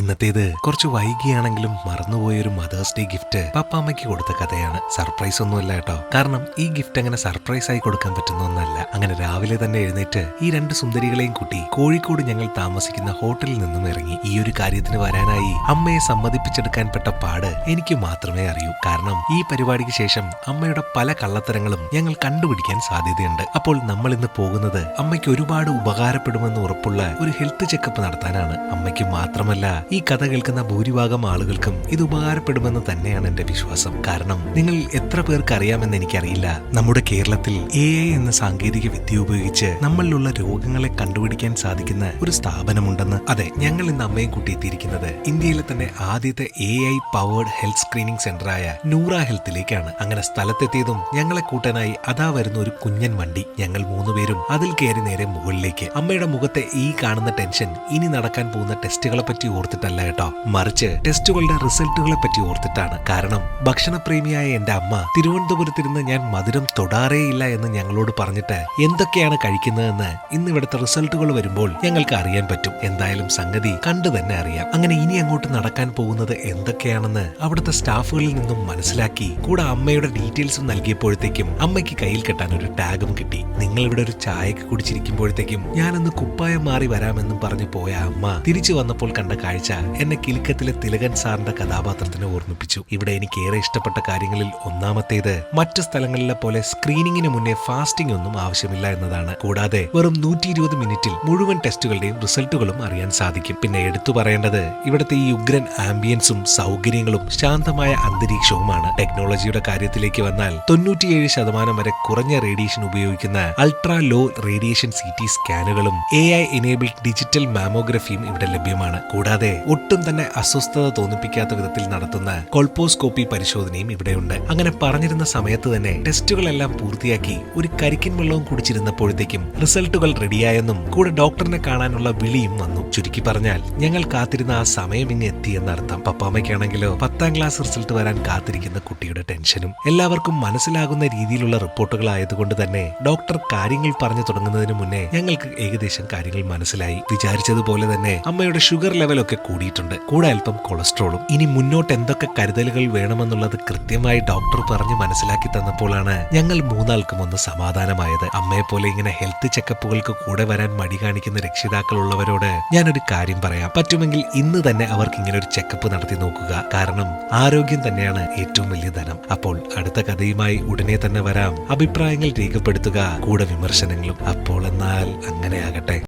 ഇന്നത്തേത് കുറച്ച് വൈകിയാണെങ്കിലും മറന്നുപോയൊരു mothers day gift പപ്പാമ്മയ്ക്ക് കൊടുത്ത കഥയാണ്. സർപ്രൈസ് ഒന്നുമല്ല കേട്ടോ. കാരണം ഈ ഗിഫ്റ്റ് അങ്ങനെ സർപ്രൈസ് ആയി കൊടുക്കാൻ പറ്റുന്ന ഒന്നല്ല. അങ്ങനെ രാവിലെ തന്നെ എഴുന്നേറ്റ് ഈ രണ്ട് സുന്ദരികളെയും കൂട്ടി കോഴിക്കോട് ഞങ്ങൾ താമസിക്കുന്ന ഹോട്ടലിൽ നിന്നും ഇറങ്ങി. ഈ ഒരു കാര്യത്തിന് വരാനായി അമ്മയെ സമ്മതിപ്പിച്ചെടുക്കാൻ പെട്ട പാട് എനിക്ക് മാത്രമേ അറിയൂ. കാരണം ഈ പരിപാടിക്ക് ശേഷം അമ്മയുടെ പല കള്ളത്തരങ്ങളും ഞങ്ങൾ കണ്ടുപിടിക്കാൻ സാധ്യതയുണ്ട്. അപ്പോൾ നമ്മൾ ഇന്ന് പോകുന്നത് അമ്മയ്ക്ക് ഒരുപാട് ഉപകാരപ്പെടുമെന്ന് ഉറപ്പുള്ള ഒരു ഹെൽത്ത് ചെക്കപ്പ് നടത്താനാണ്. അമ്മയ്ക്ക് മാത്രമല്ല, ഈ കഥ കേൾക്കുന്ന ഭൂരിഭാഗം ആളുകൾക്കും ഇത് ഉപകാരപ്പെടുമെന്ന് തന്നെയാണ് എന്റെ വിശ്വാസം. കാരണം നിങ്ങൾ എത്ര പേർക്ക് അറിയാമെന്ന് എനിക്കറിയില്ല, നമ്മുടെ കേരളത്തിൽ AI എന്ന സാങ്കേതിക വിദ്യ ഉപയോഗിച്ച് നമ്മളിലുള്ള രോഗങ്ങളെ കണ്ടുപിടിക്കാൻ സാധിക്കുന്ന ഒരു സ്ഥാപനമുണ്ടെന്ന്. അതെ, ഞങ്ങൾ ഇന്ന് അമ്മയെ കൂട്ടിയെത്തിയിരിക്കുന്നത് ഇന്ത്യയിലെ തന്നെ ആദ്യത്തെ AI പവേർഡ് ഹെൽത്ത് സ്ക്രീനിംഗ് സെന്ററായ നൂറ ഹെൽത്തിലേക്കാണ്. അങ്ങനെ സ്ഥലത്തെത്തിയതും ഞങ്ങളെ കൂട്ടാനായി അതാ വരുന്ന ഒരു കുഞ്ഞൻ വണ്ടി. ഞങ്ങൾ മൂന്നുപേരും അതിൽ കയറി നേരെ മുകളിലേക്ക്. അമ്മയുടെ മുഖത്തെ ഈ കാണുന്ന ടെൻഷൻ ഇനി നടക്കാൻ പോകുന്ന ടെസ്റ്റുകളെ പറ്റി ഓർത്തിട്ടല്ല കേട്ടോ, മറിച്ച് ടെസ്റ്റുകളുടെ റിസൾട്ടുകളെ പറ്റി ഓർത്തിട്ടാണ്. കാരണം ഭക്ഷണപ്രേമിയായ എന്റെ അമ്മ തിരുവനന്തപുരത്തിരുന്ന് ഞാൻ മധുരം തൊടാറേയില്ല എന്ന് ഞങ്ങളോട് പറഞ്ഞിട്ട് എന്തൊക്കെയാണ് കഴിക്കുന്നതെന്ന് ഇന്ന് ഇവിടുത്തെ റിസൾട്ടുകൾ വരുമ്പോൾ ഞങ്ങൾക്ക് അറിയാൻ പറ്റും. എന്തായാലും സംഗതി കണ്ടു തന്നെ അറിയാം. അങ്ങനെ ഇനി അങ്ങോട്ട് നടക്കാൻ പോകുന്നത് എന്തൊക്കെയാണെന്ന് അവിടുത്തെ സ്റ്റാഫുകളിൽ നിന്നും മനസ്സിലാക്കി കൂടെ അമ്മയുടെ ഡീറ്റെയിൽസും നൽകിയപ്പോഴത്തേക്കും അമ്മയ്ക്ക് കയ്യിൽ കെട്ടാൻ ഒരു ടാഗും കിട്ടി. നിങ്ങൾ ഇവിടെ ഒരു ചായക്ക് കുടിച്ചിരിക്കുമ്പോഴത്തേക്കും ഞാനൊന്ന് കുപ്പായം മാറി വരാമെന്നും പറഞ്ഞു പോയ അമ്മ തിരിച്ചു വന്നപ്പോൾ കണ്ട കാഴ്ച എന്നെ കിലുക്കത്തിലെ തിലകൻ സാറിന്റെ കഥാപാത്രത്തിനെ ഓർമ്മിപ്പിച്ചു. ഇവിടെ എനിക്ക് ഏറെ ഇഷ്ടപ്പെട്ട കാര്യങ്ങളിൽ ഒന്നാമത്തേത് മറ്റു സ്ഥലങ്ങളിലെ പോലെ സ്ക്രീനിങ്ങിന് മുന്നേ ഫാസ്റ്റിംഗ് ഒന്നും ആവശ്യമില്ല എന്നതാണ്. കൂടാതെ വെറും 120 മിനിറ്റിൽ മുഴുവൻ ടെസ്റ്റുകളുടെയും റിസൾട്ടുകളും അറിയാൻ സാധിക്കും. പിന്നെ എടുത്തു പറയേണ്ടത് ഇവിടുത്തെ ഈ ഉഗ്രൻ ആംബിയൻസും സൗകര്യങ്ങളും ശാന്തമായ അന്തരീക്ഷവുമാണ്. ടെക്നോളജിയുടെ കാര്യത്തിലേക്ക് വന്നാൽ 97% വരെ കുറഞ്ഞ റേഡിയേഷൻ ഉപയോഗിക്കുന്ന അൾട്രാ ലോ റേഡിയേഷൻ CT സ്കാനുകളും AI എനേബിൾഡ് ഡിജിറ്റൽ മാമോഗ്രഫിയും ഇവിടെ ലഭ്യമാണ്. കൂടാതെ ഒട്ടും തന്നെ അസ്വസ്ഥത തോന്നിപ്പിക്കാത്ത വിധത്തിൽ നടത്തുന്ന കൊൾപോസ്കോപ്പി പരിശോധനയും ഇവിടെയുണ്ട്. അങ്ങനെ പറഞ്ഞിരുന്ന സമയത്ത് തന്നെ ടെസ്റ്റുകളെല്ലാം പൂർത്തിയാക്കി ഒരു കരിക്കിൻ വെള്ളവും കുടിച്ചിരുന്നപ്പോഴത്തേക്കും റിസൾട്ടുകൾ റെഡിയായെന്നും കൂടെ ഡോക്ടറിനെ കാണാനുള്ള വിളിയും വന്നു. ചുരുക്കി പറഞ്ഞാൽ ഞങ്ങൾ കാത്തിരുന്ന ആ സമയം ഇങ്ങ് എത്തിയെന്നർത്ഥം. പപ്പാമ്മയ്ക്കാണെങ്കിലോ 10ാം ക്ലാസ് റിസൾട്ട് വരാൻ കാത്തിരിക്കുന്ന കുട്ടിയുടെ ടെൻഷനും. എല്ലാവർക്കും മനസ്സിലാകുന്ന രീതിയിലുള്ള റിപ്പോർട്ടുകൾ ആയതുകൊണ്ട് തന്നെ ഡോക്ടർ കാര്യങ്ങൾ പറഞ്ഞു തുടങ്ങുന്നതിന് മുന്നേ ഞങ്ങൾക്ക് ഏകദേശം കാര്യങ്ങൾ മനസ്സിലായി. വിചാരിച്ചതുപോലെ തന്നെ അമ്മയുടെ ഷുഗർ ലെവലൊക്കെ കൂടിയിട്ടുണ്ട്, കൂടെ അല്പം കൊളസ്ട്രോളും. ഇനി മുന്നോട്ട് എന്തൊക്കെ കരുതലുകൾ വേണമെന്നുള്ളത് കൃത്യമായി ഡോക്ടർ പറഞ്ഞ് മനസ്സിലാക്കി തന്നപ്പോഴാണ് ഞങ്ങൾ മൂന്നാൾക്കും ഒന്ന് സമാധാനമായത്. അമ്മയെ പോലെ ഇങ്ങനെ ഹെൽത്ത് ചെക്കപ്പുകൾക്ക് കൂടെ വരാൻ മടി കാണിക്കുന്ന രക്ഷിതാക്കളുള്ളവരോട് ഞാനൊരു കാര്യം പറയാം. പറ്റുമെങ്കിൽ ഇന്ന് തന്നെ അവർക്ക് ഇങ്ങനെ ഒരു ചെക്കപ്പ് നടത്തി നോക്കുക. കാരണം ആരോഗ്യം തന്നെയാണ് ഏറ്റവും വലിയ ധനം. അപ്പോൾ അടുത്ത കഥയുമായി ഉടനെ തന്നെ വരാം. അഭിപ്രായങ്ങൾ രേഖപ്പെടുത്തുക, കൂടെ വിമർശനങ്ങളും. അപ്പോൾ എന്നാൽ അങ്ങനെ ആകട്ടെ.